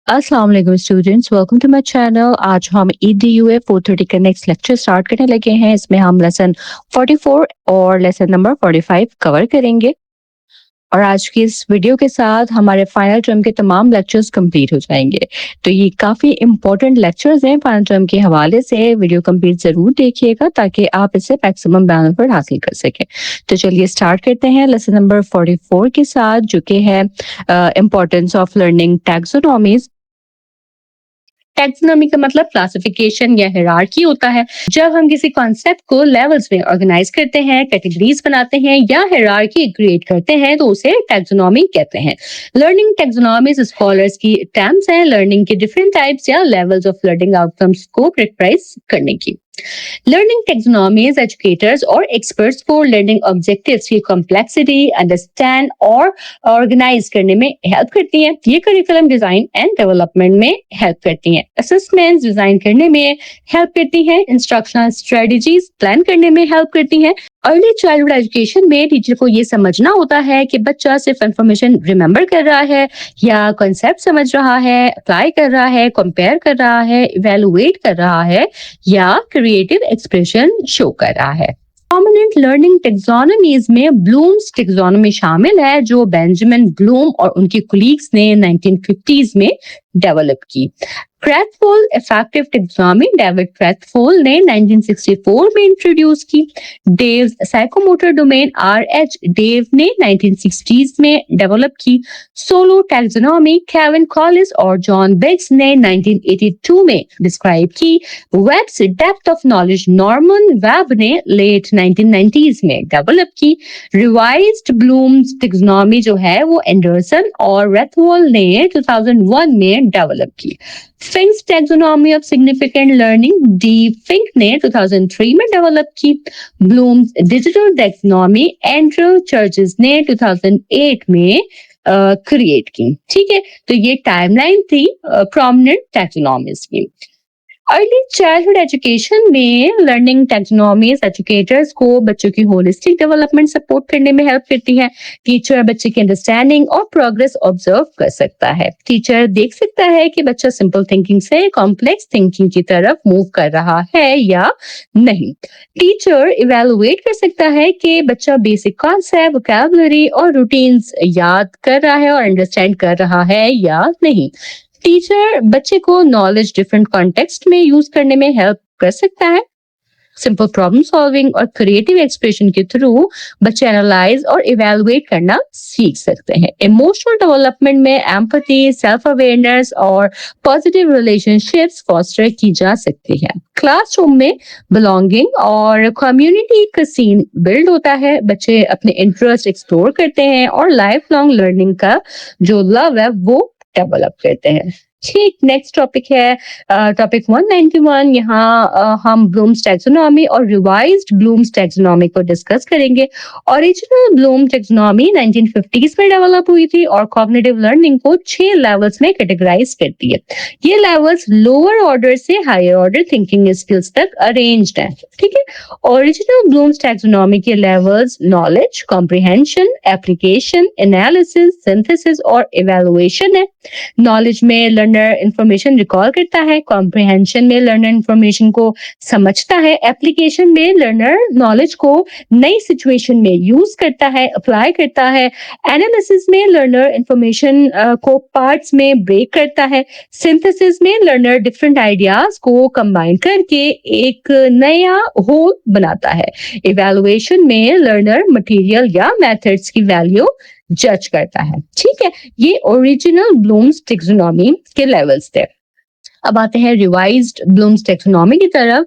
अस्सलाम वालेकुम students, welcome to my channel. आज हम EDUA 430 का नेक्स्ट लेक्चर स्टार्ट करने लगे हैं। इसमें हम लेसन 44 और लेसन नंबर 45 कवर करेंगे और आज की इस वीडियो के साथ हमारे फाइनल टर्म के तमाम लेक्चर्स कंप्लीट हो जाएंगे। तो ये काफ़ी इंपॉर्टेंट लेक्चर्स हैं फाइनल टर्म के हवाले से। वीडियो कंप्लीट ज़रूर देखिएगा ताकि आप इससे मैक्सिमम बेनिफिट हासिल कर सकें। तो चलिए स्टार्ट करते हैं लेसन नंबर 44 के साथ, जो कि है इम्पोर्टेंस ऑफ लर्निंग टैक्सोनॉमीज। टैक्सोनॉमी का मतलब क्लासिफिकेशन या हायरार्की होता है। जब हम किसी कॉन्सेप्ट को लेवल्स में ऑर्गेनाइज करते हैं, कैटेगरीज बनाते हैं या हायरार्की क्रिएट करते हैं तो उसे टैक्सोनॉमी कहते हैं। लर्निंग टैक्सोनॉमीज स्कॉलर्स की टर्म्स हैं लर्निंग के डिफरेंट टाइप्स या लेवल्स ऑफ लर्निंग आउटकम्स को कैरेक्टराइज करने की। लर्निंग टैक्सोनॉमीज एजुकेटर्स और एक्सपर्ट्स को लर्निंग ऑब्जेक्टिव्स की कॉम्प्लेक्सिटी अंडरस्टैंड और ऑर्गेनाइज करने में हेल्प करती हैं। ये करिकुलम डिजाइन एंड डेवलपमेंट में हेल्प करती हैं, असेसमेंट्स डिजाइन करने में हेल्प करती हैं, इंस्ट्रक्शनल स्ट्रेटजीज प्लान करने में हेल्प करती हैं। अर्ली चाइल्डहुड एजुकेशन में टीचर को ये समझना होता है कि बच्चा सिर्फ इंफॉर्मेशन रिमेंबर कर रहा है या कॉन्सेप्ट समझ रहा है, अप्लाई कर रहा है, कंपेयर कर रहा है, इवेलुएट कर रहा है या क्रिएटिव एक्सप्रेशन शो कर रहा है। प्रोमिनेंट लर्निंग टेक्सोनॉमीज में ब्लूम्स टेक्सोनॉमी शामिल है, जो बेंजामिन ब्लूम और उनके कोलीग्स ने 1950s में डेवलप की। Krathwohl affective taxonomy David Krathwohl ने 1964 में इंट्रोड्यूस की। Dave psychomotor domain RH Dave ने 1960s में डेवलप की। सोलो टैक्सोनॉमी केविन कॉलिस और जॉन बेग्स ने 1982 में डिस्क्राइब की। Webb's depth of knowledge Norman Webb ने लेट 1990s में डेवलप की। रिवाइज्ड ब्लूम्स टैक्सोनॉमी जो है वो एंडरसन और रेथवोल ने 2001 में डेवलप की। Fink's taxonomy of significant learning D Fink ने 2003 में डेवलप की। Bloom's digital taxonomy Andrew Churches ने 2008 में क्रिएट की। ठीक है, तो ये टाइमलाइन थी प्रोमिनेंट टैक्सोनॉमीज की। अर्ली चाइल्डहुड एजुकेशन में लर्निंग टैक्सोनॉमीज एजुकेटर्स को बच्चों की होलिस्टिक डेवलपमेंट सपोर्ट करने में हेल्प करती है। टीचर बच्चे की अंडरस्टैंडिंग और प्रोग्रेस ऑब्जर्व कर सकता है। टीचर देख सकता है कि बच्चा सिंपल थिंकिंग से कॉम्प्लेक्स थिंकिंग की तरफ मूव कर रहा है या नहीं। टीचर इवेलुएट कर सकता है कि बच्चा बेसिक कॉन्सेप्ट, वोकैबुलरी और रूटीन्स याद कर रहा है और अंडरस्टैंड कर रहा है या नहीं। टीचर बच्चे को नॉलेज डिफरेंट कॉन्टेक्स्ट में यूज करने में हेल्प कर सकता है। सिंपल प्रॉब्लम सॉल्विंग और क्रिएटिव एक्सप्रेशन के थ्रू बच्चे एनालाइज और इवेलुएट करना सीख सकते हैं। इमोशनल डेवलपमेंट में एम्पैथी, सेल्फ अवेयरनेस और पॉजिटिव रिलेशनशिप्स फॉस्टर की जा सकती है। क्लासरूम में बिलोंगिंग और कम्युनिटी का सीन बिल्ड होता है। बच्चे अपने इंटरेस्ट एक्सप्लोर करते हैं और लाइफ लॉन्ग लर्निंग का जो लव है वो डेवलप करते हैं। ठीक, नेक्स्ट टॉपिक है टॉपिक 191। यहाँ हम ब्लूम्स टैक्सोनॉमी और रिवाइज्ड ब्लूम्स टैक्सोनॉमी को डिस्कस करेंगे। ओरिजिनल ब्लूम टैक्सोनॉमी 1950s में डेवलप हुई थी और कॉग्निटिव लर्निंग को 6 लेवल्स में कैटेगराइज करती है। ये लेवल्स लोअर ऑर्डर से हायर ऑर्डर थिंकिंग स्किल्स तक अरेंज्ड है। ठीक है, ओरिजिनल ब्लूम्स टैक्सोनॉमी के levels knowledge, comprehension, application, analysis, synthesis और इवैल्यूएशन है। नॉलेज में लर्नर इंफॉर्मेशन रिकॉल करता है, कॉम्प्रिहेंशन में लर्नर इंफॉर्मेशन को समझता है, एप्लीकेशन में लर्नर नॉलेज को नई सिचुएशन में यूज करता है, अप्लाई करता है, एनालिसिस में लर्नर इंफॉर्मेशन को पार्ट्स में ब्रेक करता है, सिंथेसिस में लर्नर डिफरेंट आइडियाज को कंबाइन करके एक नया होल बनाता है, इवैल्यूएशन में लर्नर मटेरियल या मेथड्स की वैल्यू जज करता है। ठीक है, ये ओरिजिनल ब्लूम्स टैक्सोनॉमी के लेवल्स थे। अब आते हैं रिवाइज्ड ब्लूम्स टैक्सोनॉमी की तरफ।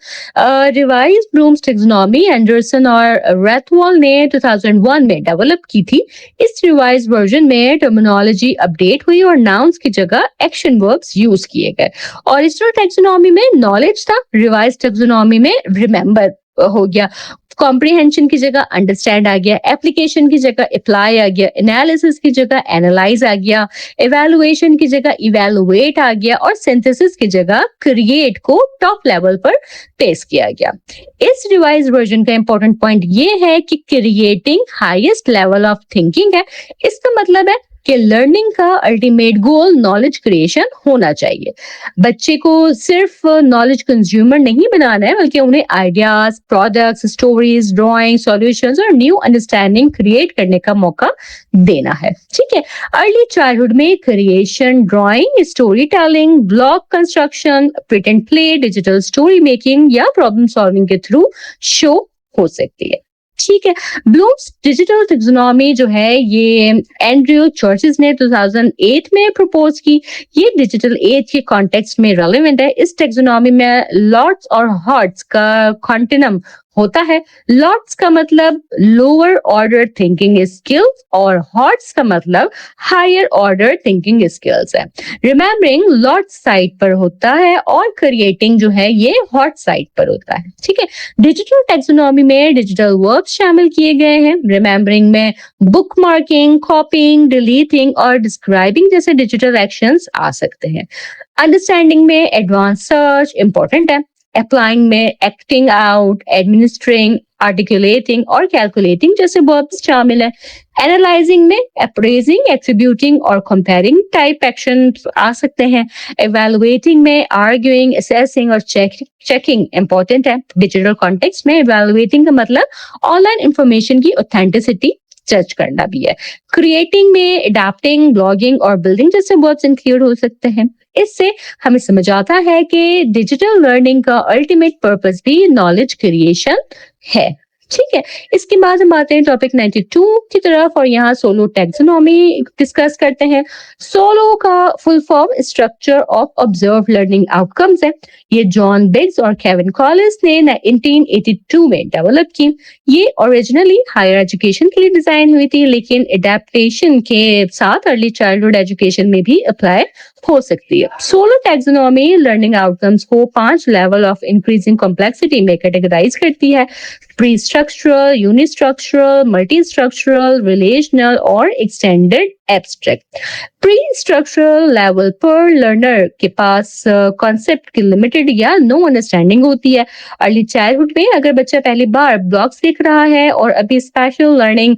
रिवाइज्ड ब्लूम्स टैक्सोनॉमी एंडरसन और रेथवॉल ने 2001 में डेवलप की थी। इस रिवाइज्ड वर्जन में टर्मिनोलॉजी अपडेट हुई और नाउन्स की जगह एक्शन वर्ब्स यूज किए गए। ओरिजिनल टैक्सोनॉमी में नॉलेज था, रिवाइज्ड टैक्सोनॉमी में रिमेंबर हो गया। कॉम्प्रिहेंशन की जगह अंडरस्टैंड आ गया, एप्लीकेशन की जगह अप्लाई आ गया, एनालिसिस की जगह एनालाइज आ गया, इवैल्यूएशन की जगह इवैल्यूएट आ गया और सिंथेसिस की जगह क्रिएट को टॉप लेवल पर पेश किया गया। इस रिवाइज वर्जन का इंपॉर्टेंट पॉइंट ये है कि creating highest level of thinking है। इसका मतलब है कि लर्निंग का अल्टीमेट गोल नॉलेज क्रिएशन होना चाहिए। बच्चे को सिर्फ नॉलेज कंज्यूमर नहीं बनाना है, बल्कि उन्हें ideas, products, stories, drawing, solutions और न्यू अंडरस्टैंडिंग क्रिएट करने का मौका देना है। ठीक है, अर्ली चाइल्डहुड में creation, drawing, story telling, blog construction, pretend play, digital story making या प्रॉब्लम सॉल्विंग के थ्रू शो हो सकती है। ठीक है, ब्लूम्स डिजिटल टैक्सोनॉमी जो है ये एंड्रयू चर्चिस ने 2008 में प्रपोज की। ये डिजिटल एज के कॉन्टेक्स्ट में रेलेवेंट है। इस टैक्सोनॉमी में लॉट्स और हॉट्स का कॉन्टिनम होता है। लॉट्स का मतलब लोअर ऑर्डर थिंकिंग स्किल्स और हॉट्स का मतलब हायर ऑर्डर थिंकिंग स्किल्स है। रिमेम्बरिंग लॉट साइड पर होता है और क्रिएटिंग जो है ये हॉट साइड पर होता है। ठीक है, डिजिटल टैक्सोनॉमी में डिजिटल वर्ब्स शामिल किए गए हैं। रिमेम्बरिंग में बुक मार्किंग, कॉपिंग, डिलीटिंग और डिस्क्राइबिंग जैसे डिजिटल एक्शंस आ सकते हैं। अंडरस्टैंडिंग में एडवांस सर्च इंपॉर्टेंट है। अप्लाइंग में एक्टिंग आउट, एडमिनिस्ट्रिंग, आर्टिकुलेटिंग और कैलकुलेटिंग जैसे वर्ब्स शामिल है। एनालाइजिंग में अप्रेजिंग, एट्रीब्यूटिंग और कंपेयरिंग टाइप एक्शन आ सकते हैं। एवेलुएटिंग में आर्ग्यूइंग, असेसिंग और चेकिंग इंपॉर्टेंट है। डिजिटल कॉन्टेक्स्ट में एवेलुएटिंग का मतलब ऑनलाइन इंफॉर्मेशन की ऑथेंटिसिटी जज करना भी है। क्रिएटिंग में अडैप्टिंग, ब्लॉगिंग और बिल्डिंग जैसे वर्ड्स इंक्लूड हो सकते हैं। इससे हमें समझ आता है कि डिजिटल लर्निंग का अल्टीमेट पर्पस भी नॉलेज क्रिएशन है। ठीक है, इसके बाद हम आते हैं टॉपिक 92 की तरफ और यहाँ सोलो टैक्सोनॉमी डिस्कस करते हैं। सोलो का full form structure of observe learning outcomes है। ये जॉन बिग्स और केविन कॉलिंस ने 1982 में डेवलप की। ये ओरिजिनली हायर एजुकेशन के लिए डिजाइन हुई थी, लेकिन एडेप्टेशन के साथ अर्ली चाइल्डहुड एजुकेशन में भी अप्लाई हो सकती है। सोलो टैक्सोनॉमी लर्निंग आउटकम्स को 5 लेवल ऑफ इंक्रीजिंग कॉम्प्लेक्सिटी में कैटेगराइज करती है। Pre structural, unistructural, multi structural, relational और extended abstract. Pre structural level पर लर्नर के पास कॉन्सेप्ट की लिमिटेड या नो अंडरस्टैंडिंग होती है। अर्ली चाइल्डहुड में अगर बच्चा पहली बार ब्लॉक्स देख रहा है और अभी स्पेशल लर्निंग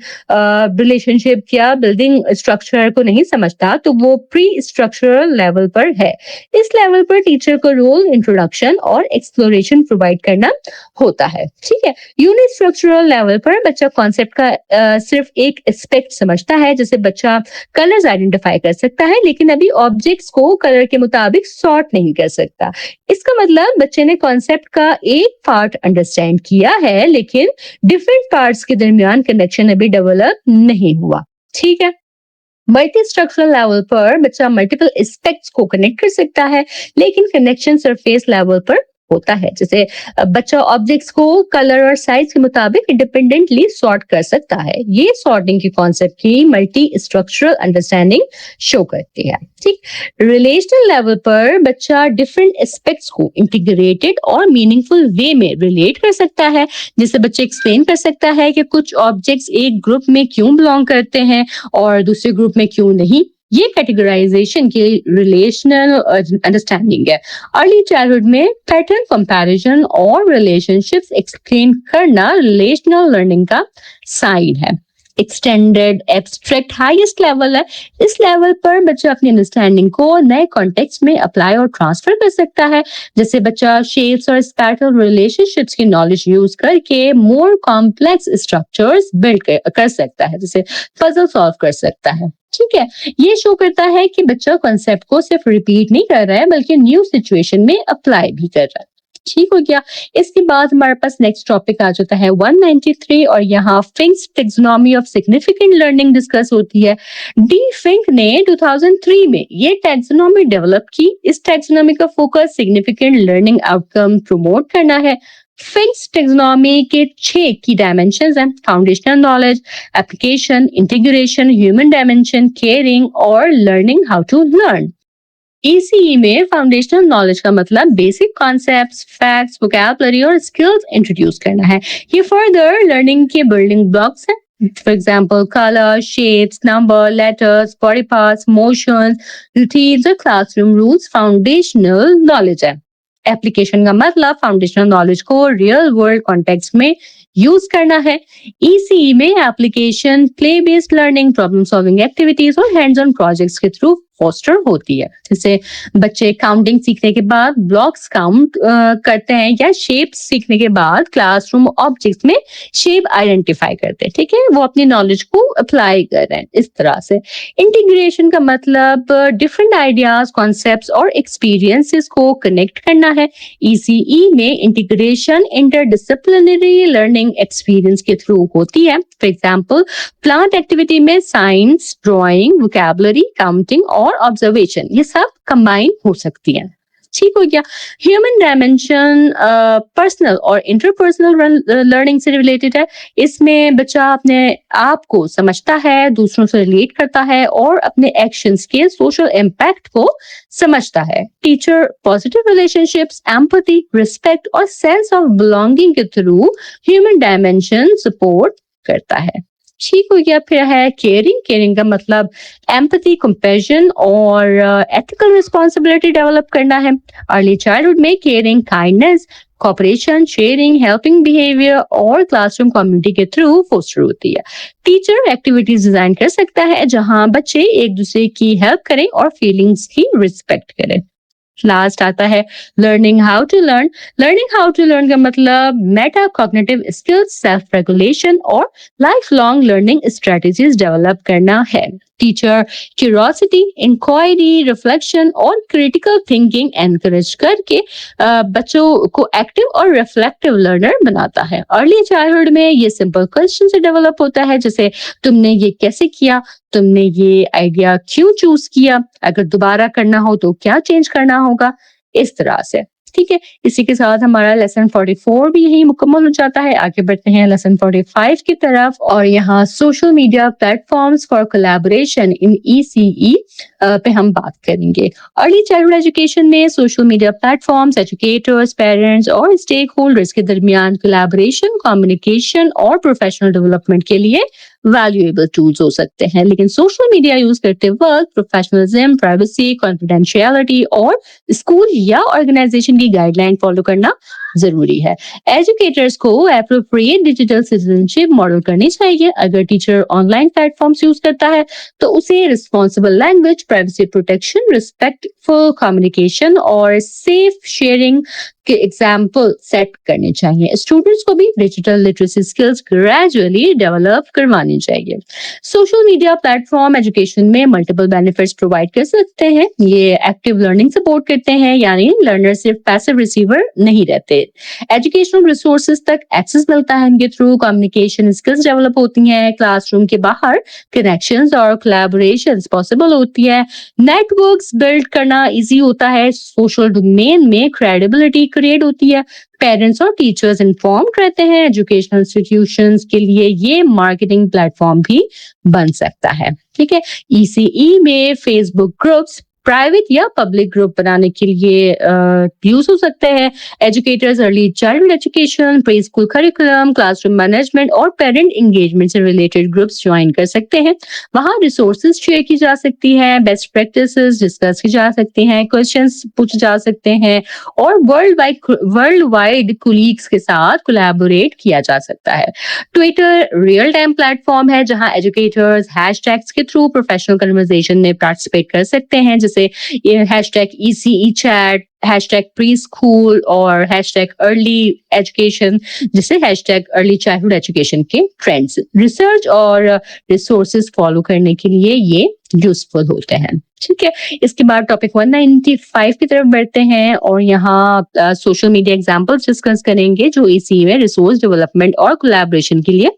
रिलेशनशिप या बिल्डिंग स्ट्रक्चर को नहीं समझता, तो वो प्री स्ट्रक्चरल लेवल पर है। इस लेवल पर टीचर को रोल, इंट्रोडक्शन और एक्सप्लोरेशन प्रोवाइड करना होता है। ठीक है, यूनिस्ट्रक्चरल लेवल पर बच्चा कॉन्सेप्ट का सिर्फ एक एस्पेक्ट समझता है। जैसे बच्चा कलर्स आइडेंटिफाई कर सकता है, लेकिन अभी ऑब्जेक्ट्स को कलर के मुताबिक सॉर्ट नहीं कर सकता। इसका मतलब बच्चे ने कॉन्सेप्ट का एक पार्ट अंडरस्टैंड किया है, लेकिन डिफरेंट पार्ट्स के दरमियान कनेक्शन अभी डेवलप नहीं हुआ। ठीक है, मल्टी स्ट्रक्चरल लेवल पर बच्चा मल्टीपल एस्पेक्ट्स को कनेक्ट कर सकता है, लेकिन कनेक्शन सरफेस लेवल पर होता है। जैसे बच्चा ऑब्जेक्ट्स को कलर और साइज के मुताबिक इंडिपेंडेंटली सॉर्ट कर सकता है। ये सॉर्टिंग की कॉन्सेप्ट की मल्टी स्ट्रक्चरल अंडरस्टैंडिंग शो करती है। ठीक, रिलेशनल लेवल पर बच्चा डिफरेंट एस्पेक्ट्स को इंटीग्रेटेड और मीनिंगफुल वे में रिलेट कर सकता है। जैसे बच्चे एक्सप्लेन कर सकता है कि कुछ ऑब्जेक्ट्स एक ग्रुप में क्यों बिलोंग करते हैं और दूसरे ग्रुप में क्यों नहीं। ये कैटेगराइजेशन की रिलेशनल अंडरस्टैंडिंग है। अर्ली चाइल्डहुड में पैटर्न कंपैरिजन और रिलेशनशिप्स एक्सप्लेन करना रिलेशनल लर्निंग का साइन है। एक्सटेंडेड एब्स्ट्रैक्ट हाईएस्ट लेवल है। इस लेवल पर बच्चा अपनी अंडरस्टैंडिंग को नए कॉन्टेक्स्ट में अप्लाई और ट्रांसफर कर सकता है। जैसे बच्चा शेप्स और स्पैटियल रिलेशनशिप्स की नॉलेज यूज करके मोर कॉम्प्लेक्स स्ट्रक्चर्स बिल्ड कर सकता है, जैसे पजल सॉल्व कर सकता है। ठीक है, ये शो करता है कि बच्चा कॉन्सेप्ट को सिर्फ रिपीट नहीं कर रहा है, बल्कि न्यू सिचुएशन में अप्लाई भी कर रहा है। ठीक हो गया। इसके बाद हमारे पास नेक्स्ट टॉपिक आ जाता है 193 और यहाँ Fink's taxonomy of significant learning discuss होती है। डी फिंक ने 2003 में ये टैक्सोनॉमी डेवलप की। इस टैक्सोनॉमी का focus significant learning outcome promote करना है। फिंक्स टैक्सोनॉमी के 6 की डायमेंशंस हैं: foundational knowledge, application, integration, human dimension, caring और learning how to learn. ECE में फाउंडेशनल नॉलेज का मतलब बेसिक कॉन्सेप्ट्स, फैक्ट्स, वोकैबुलरी और स्किल्स इंट्रोड्यूस करना है। ये फर्दर लर्निंग के बिल्डिंग ब्लॉक्स हैं। For example colour, shapes, number, letters, body parts, motions, routines और क्लासरूम रूल्स फाउंडेशनल नॉलेज है। एप्लीकेशन का मतलब फाउंडेशनल नॉलेज को रियल वर्ल्ड कॉन्टेक्स्ट में यूज करना है। ईसीई में application, play based learning, problem solving activities और हैंड्स ऑन प्रोजेक्ट्स के थ्रू फोस्टर होती है। जैसे बच्चे काउंटिंग सीखने के बाद ब्लॉक्स काउंट करते हैं या शेप्स सीखने के बाद क्लासरूम ऑब्जेक्ट्स में शेप आइडेंटिफाई करते हैं। ठीक है, वो अपनी नॉलेज को अप्लाई कर रहे हैं इस तरह से। इंटीग्रेशन का मतलब डिफरेंट आइडियाज, कॉन्सेप्ट्स और एक्सपीरियंसेस को कनेक्ट करना है। ईसीई में इंटीग्रेशन इंटरडिसिप्लिनरी लर्निंग एक्सपीरियंस के थ्रू होती है। फॉर एग्जाम्पल, प्लांट एक्टिविटी में साइंस, ड्राइंग, वोकैबुलरी, काउंटिंग और ऑब्जर्वेशन ये सब कंबाइन हो सकती है। ठीक हो गया। ह्यूमन डायमेंशन पर्सनल और इंटरपर्सनल लर्निंग से रिलेटेड है। इसमें बच्चा अपने आप को समझता है, दूसरों से रिलेट करता है और अपने एक्शंस के सोशल इम्पैक्ट को समझता है। Teacher positive relationships, empathy, respect और सेंस ऑफ बिलोंगिंग के थ्रू ह्यूमन डायमेंशन सपोर्ट करता है। ठीक हो गया। फिर है केयरिंग। केयरिंग का मतलब एम्पैथी, कंपैशन और एथिकल रिस्पॉन्सिबिलिटी डेवलप करना है। अर्ली चाइल्डहुड में caring, kindness, cooperation, sharing, helping behaviour और क्लासरूम कम्युनिटी के थ्रू फोस्टर होती है। टीचर एक्टिविटीज डिजाइन कर सकता है जहां बच्चे एक दूसरे की हेल्प करें और फीलिंग्स की रिस्पेक्ट करें। लास्ट आता है learning how to learn. Learning how to learn का मतलब meta cognitive skills, self regulation और life long learning strategies develop करना है। टीचर क्यूरियोसिटी, इंक्वायरी, रिफ्लेक्शन और क्रिटिकल थिंकिंग एनकरेज करके बच्चों को एक्टिव और रिफ्लेक्टिव लर्नर बनाता है। अर्ली चाइल्डहुड में ये सिंपल क्वेश्चन से डेवलप होता है, जैसे तुमने ये कैसे किया, तुमने ये आइडिया क्यों चूज किया, अगर दोबारा करना हो तो क्या चेंज करना होगा, इस तरह से। ठीक है, इसी के साथ हमारा लेसन 44 भी यही मुकम्मल हो जाता है। आगे बढ़ते हैं लेसन 45 की तरफ और यहाँ social media platforms for collaboration in ECE पे हम बात करेंगे। अर्ली चाइल्डहुड एजुकेशन में social media platforms educators, parents और स्टेक होल्डर्स के दरमियान कोलैबोरेशन, कम्युनिकेशन और प्रोफेशनल डेवलपमेंट के लिए वैल्यूएबल टूल्स हो सकते हैं। लेकिन सोशल मीडिया यूज करते वक्त प्रोफेशनलिज्म, प्राइवेसी, कॉन्फिडेंशियलिटी और स्कूल या ऑर्गेनाइजेशन की गाइडलाइन फॉलो करना जरूरी है। एजुकेटर्स को एप्रोप्रिएट डिजिटल सिटीजनशिप मॉडल करनी चाहिए। अगर टीचर ऑनलाइन प्लेटफॉर्म्स यूज करता है तो उसे responsible language, privacy protection, respectful communication और सेफ शेयरिंग के एग्जाम्पल सेट करने चाहिए। स्टूडेंट्स को भी digital literacy skills gradually develop करवानी चाहिए। सोशल मीडिया प्लेटफॉर्म एजुकेशन में मल्टीपल बेनिफिट्स प्रोवाइड कर सकते हैं। ये एक्टिव लर्निंग सपोर्ट करते हैं, यानी लर्नर सिर्फ पैसिव रिसीवर नहीं रहते। एजुकेशनल रिसोर्सेज तक एक्सेस मिलता है इनके थ्रू, कम्युनिकेशन स्किल्स डेवलप होती हैं, क्लासरूम के बाहर कनेक्शंस और कोलैबोरेशंस पॉसिबल होती है, नेटवर्क्स बिल्ड करना इजी होता है, सोशल डोमेन में क्रेडिबिलिटी क्रिएट होती है, पेरेंट्स और टीचर्स इन्फॉर्म्ड रहते हैं। एजुकेशनल इंस्टीट्यूशंस के लिए ये मार्केटिंग प्लेटफॉर्म भी बन सकता है। ठीक है, ईसीई में फेसबुक ग्रुप्स प्राइवेट या पब्लिक ग्रुप बनाने के लिए यूज हो सकते हैं। Educators early childhood education, pre school curriculum, classroom management और पेरेंट एंगेजमेंट से रिलेटेड ग्रुप्स ज्वाइन कर सकते हैं। वहां रिसोर्सेज शेयर की जा सकती है, बेस्ट प्रैक्टिसेस डिस्कस की जा सकती हैं, क्वेश्चंस पूछे जा सकते हैं और वर्ल्ड वाइड कुलीग्स के साथ कोलैबोरेट किया जा सकता है। ट्विटर रियल टाइम प्लेटफॉर्म है जहां एजुकेटर्स हैशटैग्स के थ्रू प्रोफेशनल कन्वर्सेशन में पार्टिसिपेट कर सकते हैं, जैसे ये hashtag ECE chat, hashtag pre school और हैशटैग अर्ली एजुकेशन, जिसे हैशटैग अर्ली चाइल्डहुड एजुकेशन के ट्रेंड्स, रिसर्च और रिसोर्सेज फॉलो करने के लिए ये यूजफुल होते हैं। ठीक है, इसके बाद टॉपिक 195 की तरफ बढ़ते हैं और यहाँ सोशल मीडिया एग्जांपल्स डिस्कस करेंगे जो ईसीई में रिसोर्स डेवलपमेंट और कोलैबोरेशन के लिए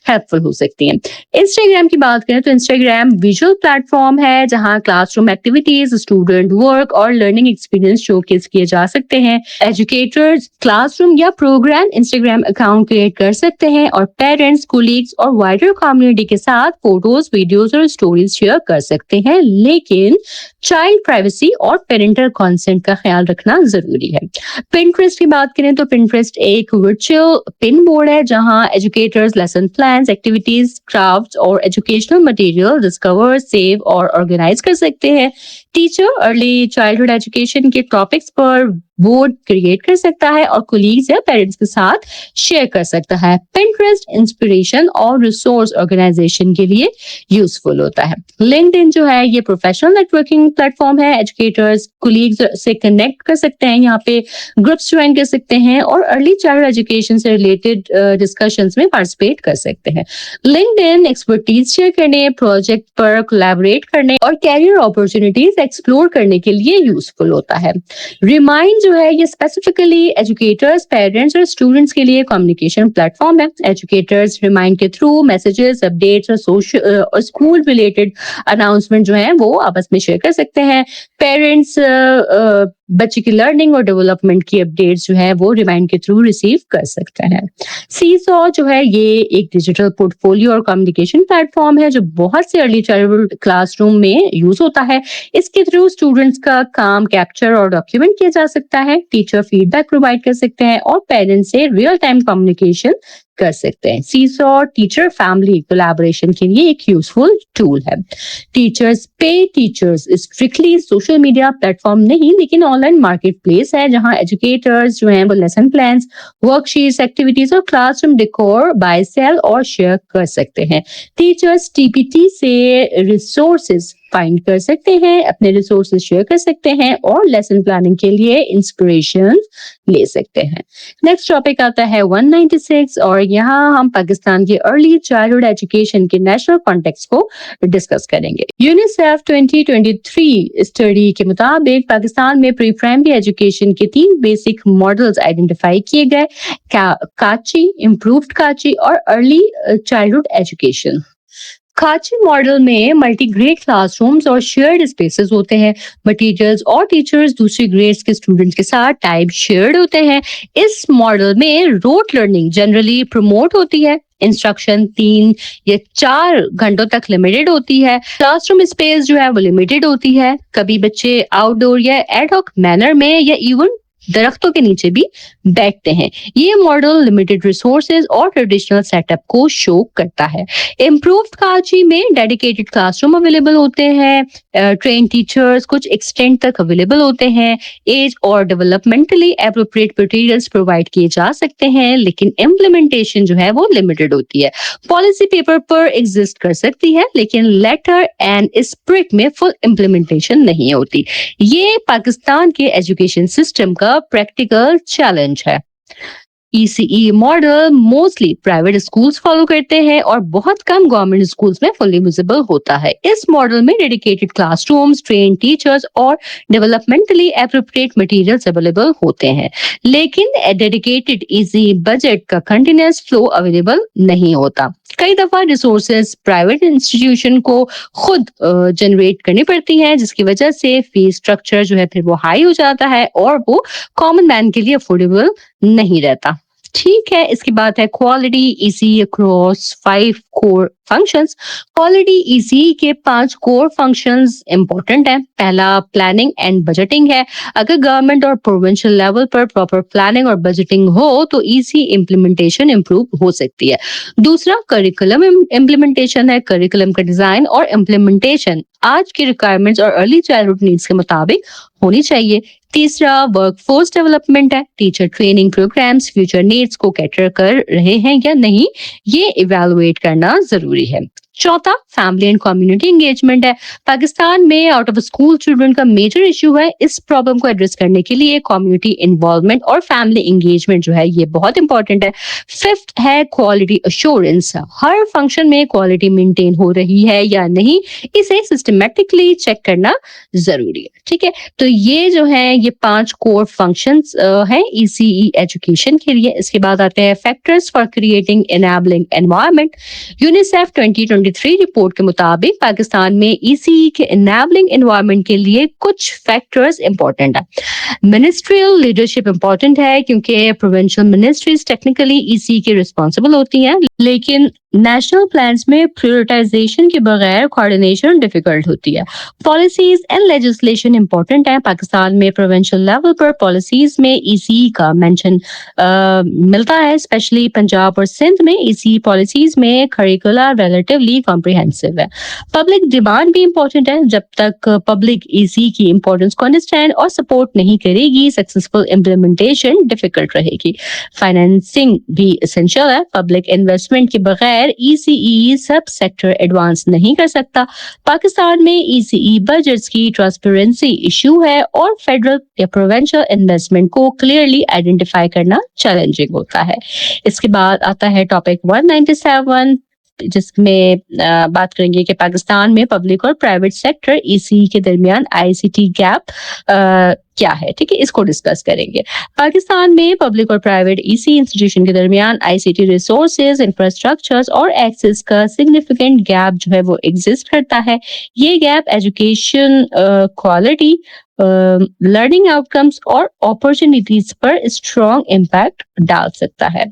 हेल्पफुल हो सकती हैं। इंस्टाग्राम की बात करें तो इंस्टाग्राम विजुअल प्लेटफॉर्म है जहां क्लासरूम एक्टिविटीज, स्टूडेंट वर्क और लर्निंग एक्सपीरियंस शोकेस किए जा सकते हैं। एजुकेटर्स क्लासरूम या प्रोग्राम इंस्टाग्राम अकाउंट क्रिएट कर सकते हैं और पेरेंट्स, कोलीग्स और वाइडर कम्युनिटी के साथ फोटोज, वीडियोज और स्टोरीज शेयर कर सकते हैं, लेकिन चाइल्ड प्राइवेसी और पेरेंटल कंसेंट का ख्याल रखना जरूरी है। पिंटरेस्ट की बात करें तो पिंटरेस्ट एक वर्चुअल पिन बोर्ड है जहां educators lesson plans, activities, crafts और एजुकेशनल मटेरियल डिस्कवर, सेव और ऑर्गेनाइज कर सकते हैं। टीचर अर्ली चाइल्डहुड एजुकेशन के टॉपिक्स पर बोर्ड क्रिएट कर सकता है और कोलीग्स या पेरेंट्स के साथ शेयर कर सकता है। पिंटरेस्ट इंस्पिरेशन और रिसोर्स ऑर्गेनाइजेशन के लिए यूजफुल होता है। लिंक्डइन जो है ये प्रोफेशनल नेटवर्किंग प्लेटफॉर्म है। एजुकेटर्स कोलीग्स से कनेक्ट कर सकते हैं, यहाँ पे ग्रुप्स ज्वाइन कर सकते हैं और अर्ली चाइल्ड एजुकेशन से रिलेटेड डिस्कशंस में पार्टिसिपेट कर सकते हैं। लिंक्डइन एक्सपर्टीज शेयर करने, प्रोजेक्ट पर कोलैबोरेट करने और कैरियर अपॉर्चुनिटीज एक्सप्लोर करने के लिए यूजफुल होता है। रिमाइंड जो है ये स्पेसिफिकली एजुकेटर्स, पेरेंट्स और स्टूडेंट्स के लिए कम्युनिकेशन प्लेटफॉर्म है। एजुकेटर्स रिमाइंड के थ्रू मैसेजेस, अपडेट्स और सोशल और स्कूल रिलेटेड अनाउंसमेंट जो है वो आपस में शेयर कर सकते हैं। पेरेंट्स बच्चे की लर्निंग और डेवलपमेंट की अपडेट्स जो है वो रिमाइंड के थ्रू रिसीव कर सकते हैं। सीसॉ जो है ये एक डिजिटल पोर्टफोलियो और कम्युनिकेशन प्लेटफॉर्म है जो बहुत से अर्ली चाइल्डहुड क्लासरूम में यूज होता है। इसके थ्रू स्टूडेंट्स का काम कैप्चर और डॉक्यूमेंट किया जा सकता है, टीचर फीडबैक प्रोवाइड कर सकते हैं और पेरेंट्स से रियल टाइम कम्युनिकेशन कर सकते हैं। सीसॉ टीचर फैमिली कोलैबोरेशन के लिए एक यूजफुल टूल है। टीचर्स पे teachers strictly social media platform नहीं, लेकिन ऑनलाइन मार्केट प्लेस है जहां एजुकेटर्स जो हैं वो लेसन प्लान्स, वर्कशीट्स, एक्टिविटीज और क्लासरूम डेकोर बाय सेल और शेयर कर सकते हैं। टीचर्स टीपीटी से रिसोर्सेज फाइंड कर सकते हैं, अपने रिसोर्सेज शेयर कर सकते हैं और लेसन प्लानिंग के लिए इंस्पिरेशन ले सकते हैं। नेक्स्ट टॉपिक आता है 196 और यहाँ हम पाकिस्तान के अर्ली चाइल्डहुड एजुकेशन के नेशनल कॉन्टेक्स्ट को डिस्कस करेंगे। यूनिसेफ 2023 स्टडी के मुताबिक पाकिस्तान में प्री प्राइमरी एजुकेशन के 3 बेसिक मॉडल्स आइडेंटिफाई किए गए, काची, इम्प्रूव्ड काची और अर्ली चाइल्डहुड एजुकेशन। काची मॉडल में मल्टी ग्रेड क्लासरूम्स और शेयर्ड स्पेसेस होते हैं। मटेरियल्स और टीचर्स दूसरे ग्रेड्स के स्टूडेंट्स के साथ टाइप शेयर्ड होते हैं। इस मॉडल में रोट लर्निंग जनरली प्रमोट होती है। इंस्ट्रक्शन 3 या 4 घंटों तक लिमिटेड होती है। क्लासरूम स्पेस जो है वो लिमिटेड होती है। कभी बच्चे आउटडोर या एडहॉक मैनर में या इवन दरख्तों के नीचे भी बैठते हैं। ये मॉडल लिमिटेड रिसोर्सेज और ट्रेडिशनल सेटअप को शो करता है। इम्प्रूव्ड काची में डेडिकेटेड क्लासरूम अवेलेबल होते हैं, ट्रेन टीचर्स कुछ एक्सटेंट तक अवेलेबल होते हैं, एज और डेवलपमेंटली एप्रोप्रिएट मटेरियल्स प्रोवाइड किए जा सकते हैं, लेकिन इम्प्लीमेंटेशन जो है वो लिमिटेड होती है। पॉलिसी पेपर पर एग्जिस्ट कर सकती है, लेकिन लेटर एंड स्प्रिट में फुल इम्प्लीमेंटेशन नहीं होती। ये पाकिस्तान के एजुकेशन सिस्टम का प्रैक्टिकल चैलेंज है। ECE model mostly private schools follow करते हैं और बहुत कम गवर्नमेंट स्कूल्स में फुली विजिबल होता है। इस मॉडल में डेडिकेटेड क्लासरूम्स, ट्रेन टीचर्स और डेवलपमेंटली एप्रोप्रिएट मटेरियल्स अवेलेबल होते हैं, लेकिन डेडिकेटेड इजी बजट का कंटिन्यूअस फ्लो अवेलेबल नहीं होता। कई दफा रिसोर्सेज प्राइवेट इंस्टीट्यूशन को खुद जनरेट करनी पड़ती हैं, जिसकी वजह से फीस स्ट्रक्चर जो है फिर वो हाई हो जाता है और वो कॉमन मैन के लिए अफोर्डेबल नहीं रहता। ठीक है, इसकी बात है quality ECE across 5 core functions. Quality ECE के 5 कोर फंक्शंस इंपॉर्टेंट है। पहला प्लानिंग एंड बजटिंग है। अगर गवर्नमेंट और प्रोविंशियल लेवल पर प्रॉपर प्लानिंग और बजटिंग हो तो ECE इम्प्लीमेंटेशन इंप्रूव हो सकती है। दूसरा करिकुलम इम्प्लीमेंटेशन है। करिकुलम का डिजाइन और इम्प्लीमेंटेशन आज की रिक्वायरमेंट्स और अर्ली चाइल्डहुड नीड्स के मुताबिक होनी चाहिए। तीसरा वर्कफोर्स डेवलपमेंट है। Teacher training programmes future needs को कैटर कर रहे हैं या नहीं, ये इवैल्यूएट करना जरूरी है। चौथा फैमिली एंड कम्युनिटी एंगेजमेंट है। पाकिस्तान में आउट ऑफ स्कूल चिल्ड्रन का मेजर इशू है। इस प्रॉब्लम को एड्रेस करने के लिए कम्युनिटी इन्वॉल्वमेंट और फैमिली एंगेजमेंट जो है ये बहुत इंपॉर्टेंट है। फिफ्थ है क्वालिटी अश्योरेंस। हर फंक्शन में क्वालिटी मेंटेन हो रही है या नहीं, इसे सिस्टमेटिकली चेक करना जरूरी है। ठीक है, तो ये जो है ये 5 कोर फंक्शंस है ECE एजुकेशन के लिए। इसके बाद आते हैं factors for creating enabling environment. UNICEF 2023 report के मुताबिक पाकिस्तान में ECE के एनेबलिंग एनवायरनमेंट के लिए कुछ फैक्टर्स इंपॉर्टेंट है। मिनिस्ट्रियल लीडरशिप इंपॉर्टेंट है क्योंकि प्रोविंशियल मिनिस्ट्रीज टेक्निकली ECE के रिस्पॉन्सिबल होती हैं, लेकिन नेशनल प्लान्स में प्रायोरिटाइजेशन के बगैर कोऑर्डिनेशन डिफिकल्ट होती है। पॉलिसीज एंड लेजिस्लेशन इंपॉर्टेंट है। पाकिस्तान में प्रोविंशियल लेवल पर पॉलिसीज में ईसी का मेंशन मिलता है, स्पेशली पंजाब और सिंध में ईसी पॉलिसीज में करिकुला रिलेटिवली कॉम्प्रिहेंसिव है। पब्लिक डिमांड भी इंपॉर्टेंट है। जब तक पब्लिक ईसी की इंपॉर्टेंस को अंडरस्टैंड और सपोर्ट नहीं करेगी, सक्सेसफुल इम्प्लीमेंटेशन डिफिकल्ट रहेगी। फाइनेंसिंग भी एसेंशियल है। पब्लिक इन्वेस्टमेंट के बगैर ईसीई सब सेक्टर एडवांस नहीं कर सकता। पाकिस्तान में ईसीई बजट्स की ट्रांसपेरेंसी इशू है और फेडरल या प्रोविंशियल इन्वेस्टमेंट को क्लियरली आइडेंटिफाई करना चैलेंजिंग होता है। इसके बाद आता है टॉपिक 197, जिसमें बात करेंगे कि पाकिस्तान में पब्लिक और प्राइवेट सेक्टर ईसीई के दरमियान आईसीटी गैप क्या है। ठीक है, इसको डिस्कस करेंगे। पाकिस्तान में पब्लिक और प्राइवेट ईसी इंस्टीट्यूशन के दरमियान आईसीटी रिसोर्सेज, इंफ्रास्ट्रक्चर्स और एक्सेस का सिग्निफिकेंट गैप जो है वो एग्जिस्ट करता है। ये gap education quality, learning outcomes और अपॉर्चुनिटीज पर स्ट्रॉन्ग इम्पैक्ट डाल सकता है।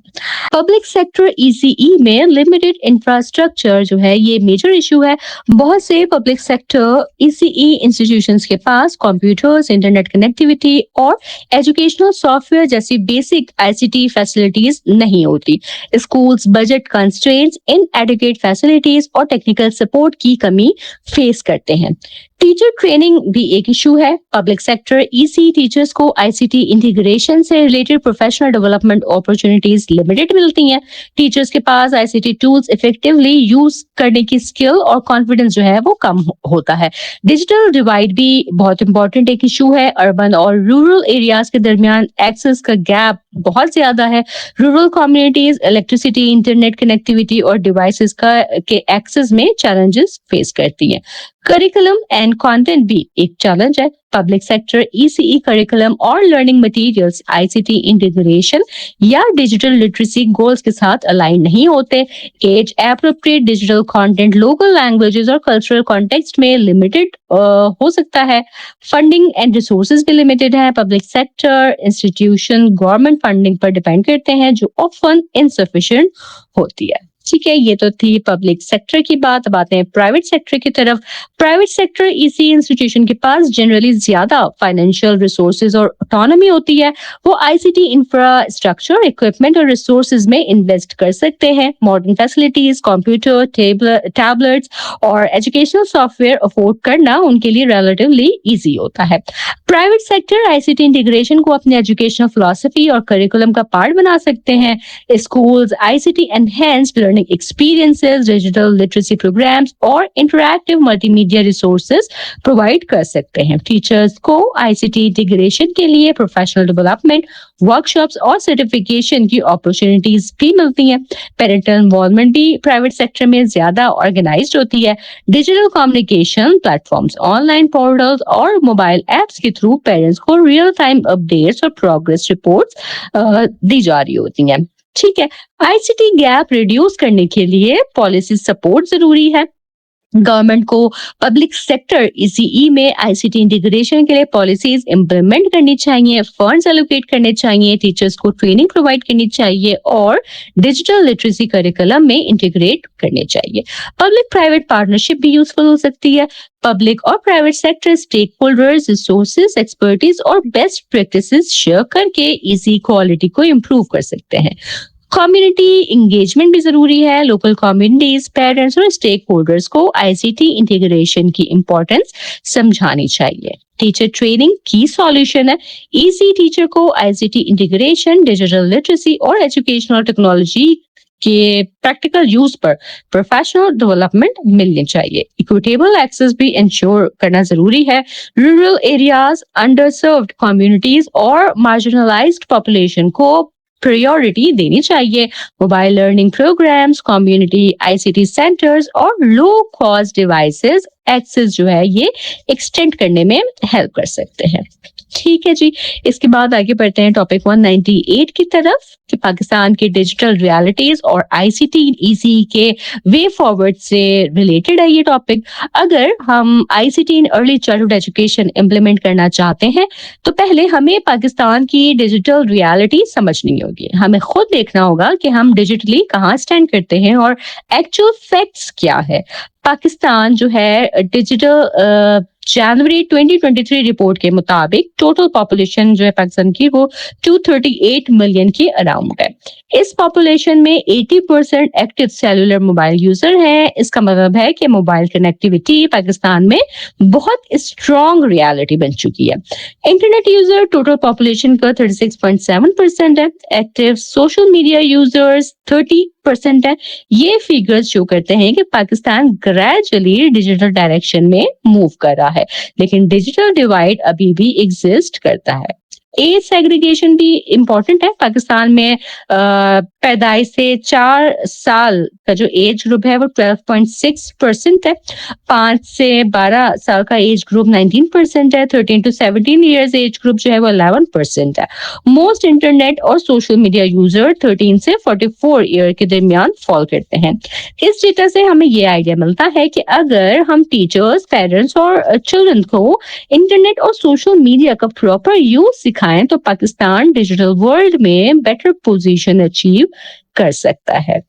पब्लिक सेक्टर ईसीई में लिमिटेड इंफ्रास्ट्रक्चर जो है ये मेजर इशू है। बहुत से पब्लिक सेक्टर ईसीई इंस्टीट्यूशंस के पास कंप्यूटर्स, इंटरनेट कनेक्टिविटी और एजुकेशनल सॉफ्टवेयर जैसी बेसिक आईसीटी फैसिलिटीज नहीं होती। स्कूल्स बजट कंस्ट्रेंट्स, इनएडिक्वेट फैसिलिटीज और टेक्निकल सपोर्ट की कमी फेस करते हैं। टीचर ट्रेनिंग भी एक इशू है। पब्लिक सेक्टर ईसी टीचर्स को आईसीटी इंटीग्रेशन से related professional development opportunities limited मिलती हैं। टीचर्स के पास आईसीटी टूल्स इफेक्टिवली यूज करने की स्किल और कॉन्फिडेंस जो है वो कम होता है। डिजिटल डिवाइड भी बहुत इंपॉर्टेंट एक इशू है। अर्बन और रूरल एरियाज के दरमियान एक्सेस का गैप बहुत ज्यादा है। Rural communities electricity, internet connectivity और डिवाइसेस के एक्सेस में चैलेंजेस फेस करती हैं। करिकुलम एंड कंटेंट भी एक चैलेंज है। पब्लिक सेक्टर ईसीई करिकुलम और लर्निंग मटेरियल्स आईसीटी इंटीग्रेशन या डिजिटल लिटरेसी गोल्स के साथ अलाइन नहीं होते। Age appropriate digital content local languages और कल्चरल कॉन्टेक्स्ट में लिमिटेड हो सकता है। फंडिंग एंड रिसोर्सेज भी लिमिटेड है। Public sector institution government funding पर डिपेंड करते हैं जो ऑफन इनसफिशिएंट होती है। ठीक है, ये तो थी पब्लिक सेक्टर की बात। अब आते हैं प्राइवेट सेक्टर की तरफ। प्राइवेट सेक्टर ईसी इंस्टीट्यूशन के पास जनरली ज्यादा फाइनेंशियल रिसोर्सेज और ऑटोनॉमी होती है। वो आईसीटी इंफ्रास्ट्रक्चर, इक्विपमेंट और रिसोर्सेज में इन्वेस्ट कर सकते हैं। मॉडर्न फैसिलिटीज, कंप्यूटर, टैबलेट्स और एजुकेशनल सॉफ्टवेयर अफोर्ड करना उनके लिए रिलेटिवली इजी होता है। प्राइवेट सेक्टर आईसीटी इंटीग्रेशन को अपने एजुकेशनल फिलॉसफी और करिकुलम का पार्ट बना सकते हैं। Schools ICT enhanced learning experiences, digital literacy programmes और इंटरैक्टिव मल्टीमीडिया रिसोर्सेज प्रोवाइड कर सकते हैं। टीचर्स को आईसीटी इंटीग्रेशन के लिए प्रोफेशनल डेवलपमेंट, वर्कशॉप्स और सर्टिफिकेशन की अपॉर्चुनिटीज भी मिलती हैं। पेरेंटल इन्वॉल्वमेंट भी प्राइवेट सेक्टर में ज्यादा ऑर्गेनाइज्ड होती है। Digital communication platforms, online portals और मोबाइल एप्स के थ्रू पेरेंट्स को रियल टाइम अपडेट्स और प्रोग्रेस रिपोर्ट्स दी जा रही होती हैं। ठीक है, आईसीटी गैप रिड्यूस करने के लिए पॉलिसी सपोर्ट जरूरी है। गवर्नमेंट को पब्लिक सेक्टर ईसीई में आईसीटी इंटीग्रेशन के लिए पॉलिसीज इंप्लीमेंट करनी चाहिए, फंड्स एलोकेट करने चाहिए, टीचर्स को ट्रेनिंग प्रोवाइड करनी चाहिए और डिजिटल लिटरेसी करिकुलम में इंटीग्रेट करने चाहिए। पब्लिक प्राइवेट पार्टनरशिप भी यूजफुल हो सकती है। पब्लिक और private sector stakeholders resources, expertise और बेस्ट प्रैक्टिसेस शेयर करके ईसी क्वालिटी को इम्प्रूव कर सकते हैं। कम्युनिटी इंगेजमेंट भी जरूरी है। लोकल कम्युनिटीज, पेरेंट्स और स्टेक होल्डर्स को आईसीटी इंटीग्रेशन की इंपॉर्टेंस समझानी चाहिए। टीचर ट्रेनिंग की सॉल्यूशन है। ईसी टीचर को आईसीटी इंटीग्रेशन, डिजिटल लिटरेसी और एजुकेशनल टेक्नोलॉजी के प्रैक्टिकल यूज पर प्रोफेशनल डेवलपमेंट मिलनी चाहिए। इक्विटेबल एक्सेस भी इंश्योर करना जरूरी है। रूरल एरियाज, अंडरसर्व्ड कम्युनिटीज और मार्जिनलाइज्ड पॉपुलेशन को प्रायोरिटी देनी चाहिए। Mobile learning programmes, community ICT centres और लो कॉस्ट डिवाइसेस एक्सेस जो है ये एक्सटेंड करने में हेल्प कर सकते हैं। ठीक है जी। इसके बाद आगे बढ़ते हैं टॉपिक 198 की तरफ कि पाकिस्तान की डिजिटल रियलिटीज और आईसीटी ईसी के वे फॉरवर्ड से रिलेटेड है ये टॉपिक। अगर हम ICT in early childhood education implement करना चाहते हैं तो पहले हमें पाकिस्तान की डिजिटल रियलिटी समझनी होगी। हमें खुद देखना होगा कि हम डिजिटली कहाँ स्टैंड करते हैं और एक्चुअल फैक्ट्स क्या है। पाकिस्तान जो है डिजिटल जनवरी 2023 रिपोर्ट के मुताबिक टोटल पॉपुलेशन जो है पाकिस्तान की वो 238 मिलियन के अराउंड है। इस पॉपुलेशन में 80% एक्टिव सेलुलर मोबाइल यूजर हैं। इसका मतलब है कि मोबाइल कनेक्टिविटी पाकिस्तान में बहुत स्ट्रॉन्ग रियलिटी बन चुकी है। इंटरनेट यूजर टोटल पॉपुलेशन का 36.7% है। एक्टिव सोशल मीडिया यूजर्स 30% है। ये फिगर्स शो करते हैं कि पाकिस्तान ग्रेजुअली डिजिटल डायरेक्शन में मूव कर रहा है, लेकिन डिजिटल डिवाइड अभी भी एग्जिस्ट करता है। एज सेग्रीगेशन भी इम्पोर्टेंट है। पाकिस्तान में पैदाइश से 4 साल का जो एज ग्रुप है वो 12.6% है। 5 से 12 साल का एज ग्रुप 19% है। 13 to 17 ईयर्स एज ग्रुप जो है वो 11% है। मोस्ट इंटरनेट और सोशल मीडिया यूजर 13 से 44 ईयर के दरमियान फॉल करते हैं। इस डेटा से हमें ये आइडिया मिलता है कि अगर हम टीचर्स, पेरेंट्स और चिल्ड्रन को इंटरनेट और सोशल मीडिया का प्रॉपर यूज सिखाएं तो पाकिस्तान डिजिटल वर्ल्ड में बेटर पोजीशन अचीव कर सकता है।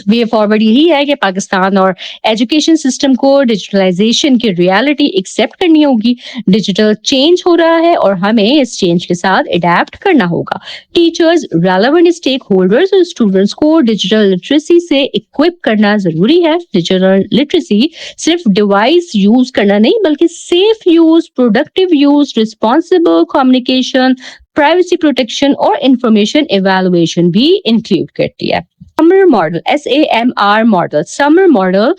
वे फॉरवर्ड यही है कि पाकिस्तान और एजुकेशन सिस्टम को डिजिटलाइजेशन की रियलिटी एक्सेप्ट करनी होगी। डिजिटल चेंज हो रहा है और हमें इस चेंज के साथ अडेप्ट करना होगा। टीचर्स, रेलेवेंट स्टेक होल्डर्स और स्टूडेंट्स को डिजिटल लिटरेसी से इक्विप करना जरूरी है। डिजिटल लिटरेसी सिर्फ डिवाइस यूज करना नहीं बल्कि safe use, productive use, responsible communication, privacy protection और इंफॉर्मेशन इवैल्यूएशन भी इंक्लूड करती है। Summer model, SAMR model, summer model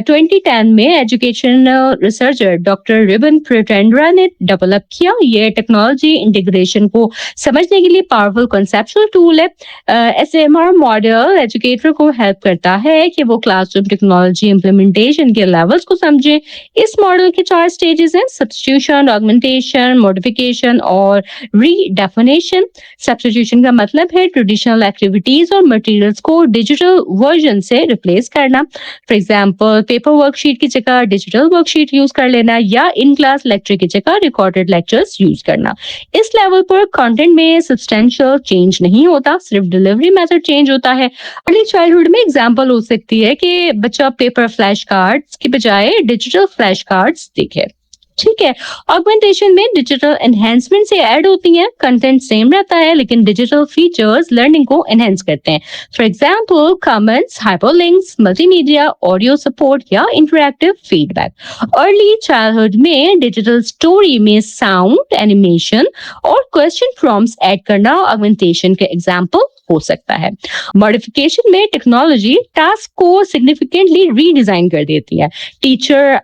2010 में एजुकेशनल रिसर्चर डॉक्टर रिबन प्रेटेंड्रा ने डेवलप किया। ये टेक्नोलॉजी इंटीग्रेशन को समझने के लिए पावरफुल कंसेप्चुअल टूल है। SAMR मॉडल एजुकेटर को हेल्प करता है कि वो क्लासरूम टेक्नोलॉजी इम्प्लीमेंटेशन के लेवल्स को समझे। इस मॉडल के 4 स्टेजेस हैं: सब्स्टिट्यूशन, ऑगमेंटेशन, मॉडिफिकेशन और रीडेफिनेशन। सब्स्टिट्यूशन का मतलब है ट्रेडिशनल एक्टिविटीज और मटेरियल्स को डिजिटल वर्जन से रिप्लेस करना। फॉर एग्जांपल, पेपर वर्कशीट की जगह डिजिटल वर्कशीट यूज कर लेना या इन क्लास लेक्चर की जगह रिकॉर्डेड लेक्चर्स यूज करना। इस लेवल पर कंटेंट में सब्सटेंशियल चेंज नहीं होता, सिर्फ डिलीवरी मेथड चेंज होता है। अर्ली चाइल्डहुड में एग्जांपल हो सकती है कि बच्चा पेपर फ्लैश कार्ड्स की बजाय डिजिटल फ्लैश कार्ड्स देखे। ठीक है। ऑगमेंटेशन में डिजिटल एनहेंसमेंट से ऐड होती हैं। कंटेंट सेम रहता है लेकिन डिजिटल फीचर्स लर्निंग को एनहेंस करते हैं। For example, comments, hyperlinks, multimedia, audio support या इंटरैक्टिव फीडबैक। अर्ली चाइल्डहुड में डिजिटल स्टोरी में साउंड, एनिमेशन और क्वेश्चन प्रॉम्प्ट्स ऐड करना ऑगमेंटेशन के एग्जांपल हो सकता है। मॉडिफिकेशन में टेक्नोलॉजी टास्क को सिग्निफिकेंटली रीडिजाइन कर देती है। Teacher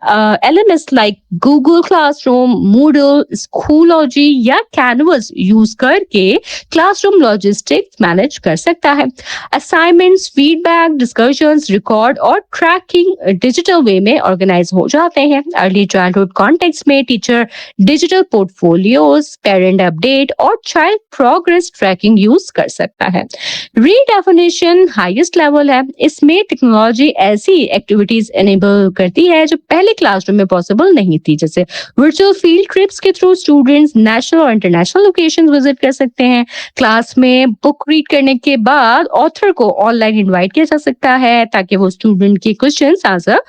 LMS like Google classroom, Moodle, Schoology या कैनवस यूज करके क्लासरूम लॉजिस्टिक्स मैनेज कर सकता है। असाइनमेंट्स, फीडबैक, डिस्कशंस, रिकॉर्ड और ट्रैकिंग डिजिटल वे में ऑर्गेनाइज हो जाते हैं। अर्ली चाइल्डहुड कॉन्टेक्स्ट में teacher digital portfolios, parent update और चाइल्ड प्रोग्रेस ट्रैकिंग यूज कर सकता है। रीडेफिनेशन हाईएस्ट लेवल है। इसमें टेक्नोलॉजी ऐसी एक्टिविटीज एनेबल करती है जो पहले क्लासरूम में पॉसिबल नहीं थी, जैसे वर्चुअल फील्ड ट्रिप्स के थ्रू स्टूडेंट्स नेशनल और इंटरनेशनल लोकेशंस विजिट कर सकते हैं। क्लास में बुक रीड करने के बाद ऑथर को ऑनलाइन इनवाइट किया जा सकता है ताकि वो स्टूडेंट के क्वेश्चंस आंसर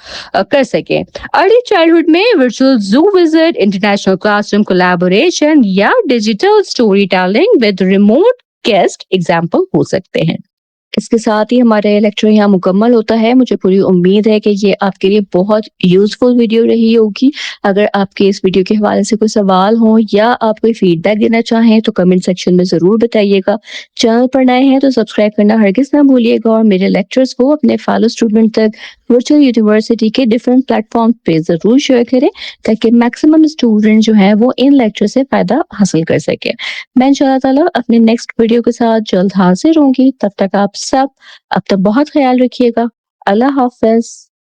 कर सके। अर्ली चाइल्डहुड में वर्चुअल जू विजिट, इंटरनेशनल क्लासरूम कोलैबोरेशन या digital story telling with remote guest example हो सकते हैं। इसके साथ ही हमारा लेक्चर यहाँ मुकम्मल होता है। मुझे पूरी उम्मीद है कि ये आपके लिए बहुत यूजफुल वीडियो रही होगी। अगर आपके इस वीडियो के हवाले से कोई सवाल हो या आप कोई फीडबैक देना चाहें तो कमेंट सेक्शन में जरूर बताइएगा। चैनल पर नए हैं तो सब्सक्राइब करना हरगिज ना भूलिएगा और मेरे लेक्चर्स को अपने फेलो स्टूडेंट तक वर्चुअल यूनिवर्सिटी के डिफरेंट प्लेटफॉर्म पे जरूर शेयर करें ताकि मैक्सिमम स्टूडेंट जो है वो इन लेक्चर से फायदा हासिल कर सके। मैं इंशाल्लाह ताला अपने नेक्स्ट वीडियो के साथ जल्द हाजिर होंगी। तब तक आप सब अपना बहुत ख्याल रखिएगा। अल्लाह हाफिज।